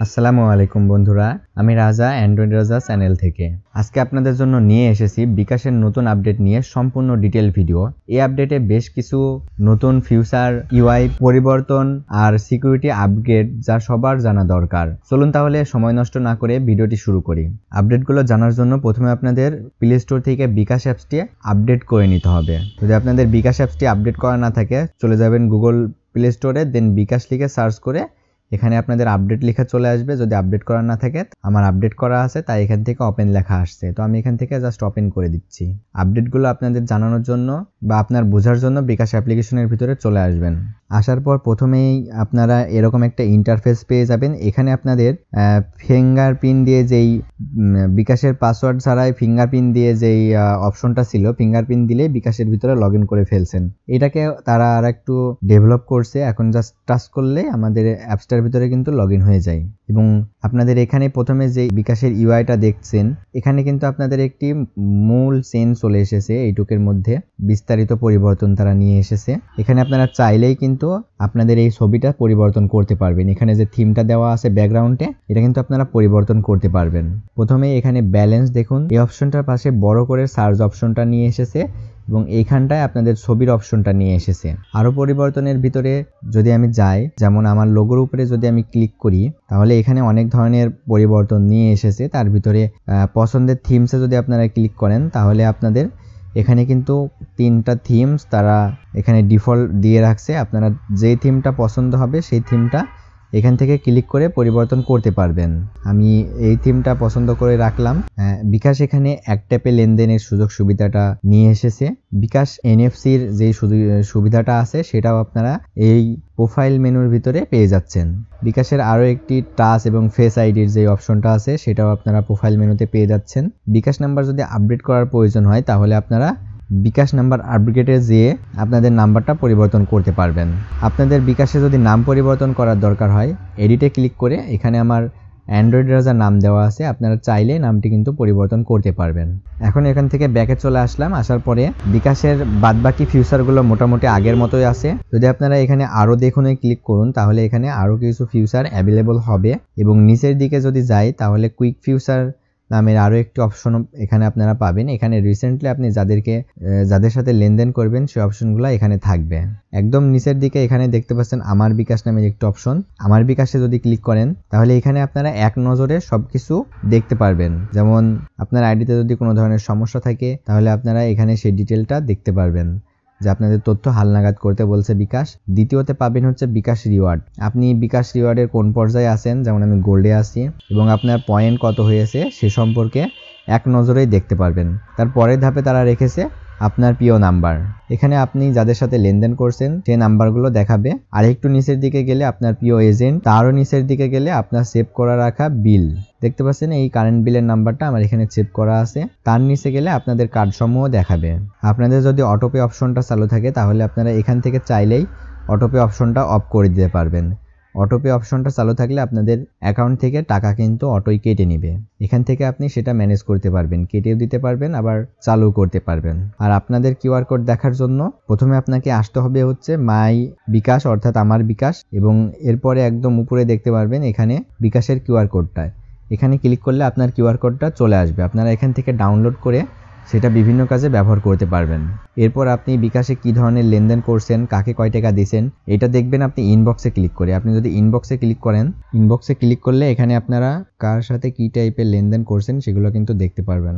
আসসালামু আলাইকুম বন্ধুরা, আমি রাজা অ্যান্ড্রয়েড রাজা চ্যানেল থেকে। আজকে আপনাদের জন্য নিয়ে এসেছি বিকাশের নতুন আপডেট নিয়ে সম্পূর্ণ ডিটেল ভিডিও। এই আপডেটে বেশ কিছু নতুন ফিউচার, ইউআই পরিবর্তন আর সিকিউরিটি আপগ্রেড যা সবার জানা দরকার। চলুন তাহলে সময় নষ্ট না করে ভিডিওটি শুরু করি। আপডেটগুলো জানার জন্য প্রথমে আপনাদের প্লে স্টোর থেকে বিকাশ অ্যাপসটি আপডেট করে নিতে হবে। যদি আপনাদের বিকাশ অ্যাপসটি আপডেট করা না থাকে, চলে যাবেন গুগল প্লে স্টোরে, দেন বিকাশ লিখে সার্চ করে এখানে আপনাদের আপডেট লেখা চলে আসবে। যদি আপডেট করা না থাকে, আমার আপডেট করা আছে তাই এখান থেকে ওপেন লেখা আসছে, তো আমি এখান থেকে জাস্ট ওপেন করে দিচ্ছি। আপডেটগুলো আপনাদের জানানোর জন্য বা আপনার বোঝার জন্য বিকাশ অ্যাপ্লিকেশনের ভিতরে চলে আসবেন। আসার পর প্রথমেই আপনারা এরকম একটা ইন্টারফেস পেয়ে যাবেন। এখানে আপনাদের ফিঙ্গারপ্রিন্ট দিয়ে যেই বিকাশের পাসওয়ার্ড ছাড়াই ফিঙ্গারপ্রিন্ট দিয়ে যেই অপশনটা ছিল, ফিঙ্গারপ্রিন্ট দিলে বিকাশের ভিতরে লগ ইন করে ফেলছেন। এটাকে তারা আর একটু ডেভেলপ করছে, এখন জাস্ট টাচ করলে আমাদের অ্যাপসটার ভিতরে কিন্তু লগ ইন হয়ে যায়। এবং আপনাদের এখানে প্রথমে যে বিকাশের ইউআইটা দেখছেন, এখানে কিন্তু আপনাদের একটি মূল চেঞ্জ চলে এসেছে। এইটুকের মধ্যে বিস্তারিত পরিবর্তন তারা নিয়ে এসেছে। এখানে আপনারা চাইলেই কিন্তু আপনাদের এই ছবিটা পরিবর্তন করতে পারবেন। এখানে যে থিমটা দেওয়া আছে ব্যাকগ্রাউন্ডে, এটা কিন্তু আপনারা পরিবর্তন করতে পারবেন। প্রথমে এখানে ব্যালেন্স দেখুন, এই অপশনটার পাশে বড় করে সার্চ অপশনটা নিয়ে এসেছে এবং এইখানটায় আপনাদের ছবির অপশনটা নিয়ে এসেছে। আরো পরিবর্তনের ভিতরে যদি আমি যাই, যেমন আমার লোগোর উপরে যদি আমি ক্লিক করি, তাহলে এখানে অনেক ধরনের পরিবর্তন নিয়ে এসেছে। তার ভিতরে পছন্দের থিমসে যদি আপনারা ক্লিক করেন, তাহলে আপনাদের এখানে কিন্তু 3টা থিমস তারা এখানে ডিফল্ট দিয়ে রাখছে। আপনারা যেই থিমটা পছন্দ হবে সেই থিমটা এখান থেকে ক্লিক করে পরিবর্তন করতে পারবেন। আমি এই থিমটা পছন্দ করে রাখলাম। বিকাশ এখানে এক ট্যাপে লেনদেনের সুযোগ সুবিধাটা নিয়ে এসেছে। বিকাশ এনএফসির যে সুবিধাটা আছে সেটাও আপনারা এই প্রোফাইল মেনুর ভিতরে পেয়ে যাচ্ছেন। বিকাশের আরও একটি টাচ এবং ফেস আইডির যে অপশনটা আছে সেটাও আপনারা প্রোফাইল মেনুতে পেয়ে যাচ্ছেন। বিকাশ নাম্বার যদি আপডেট করার প্রয়োজন হয়, তাহলে আপনারা বিকাশ নাম্বার আপডেটে যেয়ে আপনাদের নাম্বারটা পরিবর্তন করতে পারবেন। আপনাদের বিকাশে যদি নাম পরিবর্তন করার দরকার হয়, এডিটে ক্লিক করে এখানে আমার অ্যান্ড্রয়েড রাজার নাম দেওয়া আছে, আপনারা চাইলে নামটি কিন্তু পরিবর্তন করতে পারবেন। এখন এখান থেকে ব্যাকে চলে আসলাম। আসার পরে বিকাশের বাদবাকি ফিউচারগুলো মোটামুটি আগের মতোই আছে। যদি আপনারা এখানে আরও দেখুনে ক্লিক করুন, তাহলে এখানে আরও কিছু ফিউচার অ্যাভেলেবল হবে। এবং নিচের দিকে যদি যাই, তাহলে কুইক ফিউচার নামের আরও একটি অপশন এখানে আপনারা পাবেন। এখানে রিসেন্টলি আপনি যাদের সাথে লেনদেন করবেন সেই অপশনগুলো এখানে থাকবে। একদম নিচের দিকে এখানে দেখতে পাচ্ছেন আমার বিকাশ নামের একটি অপশন। আমার বিকাশে যদি ক্লিক করেন, তাহলে এখানে আপনারা এক নজরে সবকিছু দেখতে পারবেন। যেমন আপনার আইডিতে যদি কোনো ধরনের সমস্যা থাকে, তাহলে আপনারা এখানে সেই ডিটেলটা দেখতে পারবেন যে আপনাদের তথ্য হালনাগাদ করতে বলছে বিকাশ। দ্বিতীয়তে পাবেন হচ্ছে বিকাশ রিওয়ার্ড। আপনি বিকাশ রিওয়ার্ডের কোন পর্যায়ে আছেন, যেমন আমি গোল্ডে আছি, এবং আপনার পয়েন্ট কত হয়েছে সে সম্পর্কে এক নজরেই দেখতে পারবেন। তার পরের ধাপে তারা রেখেছে আপনার প্রিয় নাম্বার। এখানে আপনি যাদের সাথে লেনদেন করছেন সেই নাম্বারগুলো দেখাবে। আর একটু নিচের দিকে গেলে আপনার প্রিয় এজেন্ট, তারও নিচের দিকে গেলে আপনার সেভ করা রাখা বিল দেখতে পাচ্ছেন। এই কারেন্ট বিলের নাম্বারটা আমার এখানে সেভ করা আছে। তার নিচে গেলে আপনাদের কার্ড সমূহ দেখাবে। আপনাদের যদি অটোপে অপশনটা চালু থাকে, তাহলে আপনারা এখান থেকে চাইলেই অটোপে অপশনটা অফ করে দিতে পারবেন। অটোপে অপশনটা চালু থাকলে আপনাদের অ্যাকাউন্ট থেকে টাকা কিন্তু অটোই কেটে নেবে। এখান থেকে আপনি সেটা ম্যানেজ করতে পারবেন, কেটেও দিতে পারবেন, আবার চালু করতে পারবেন। আর আপনাদের কিউআর কোড দেখার জন্য প্রথমে আপনাকে আসতে হবে হচ্ছে মাই বিকাশ, অর্থাৎ আমার বিকাশ, এবং এরপরে একদম উপরে দেখতে পারবেন এখানে বিকাশের কিউআর কোডটা। এখানে ক্লিক করলে আপনার কিউআর কোডটা চলে আসবে। আপনারা এখান থেকে ডাউনলোড করে সেটা বিভিন্ন কাজে ব্যবহার করতে পারবেন। এরপর আপনি বিকাশে কি ধরনের লেনদেন করছেন, কাকে কয় টাকা দিয়েছেন, এটা দেখবেন আপনি ইনবক্সে ক্লিক করে। আপনি যদি ইনবক্সে ক্লিক করেন, ইনবক্সে ক্লিক করলে এখানে আপনারা কার সাথে কি টাইপের লেনদেন করছেন সেগুলো কিন্তু দেখতে পারবেন।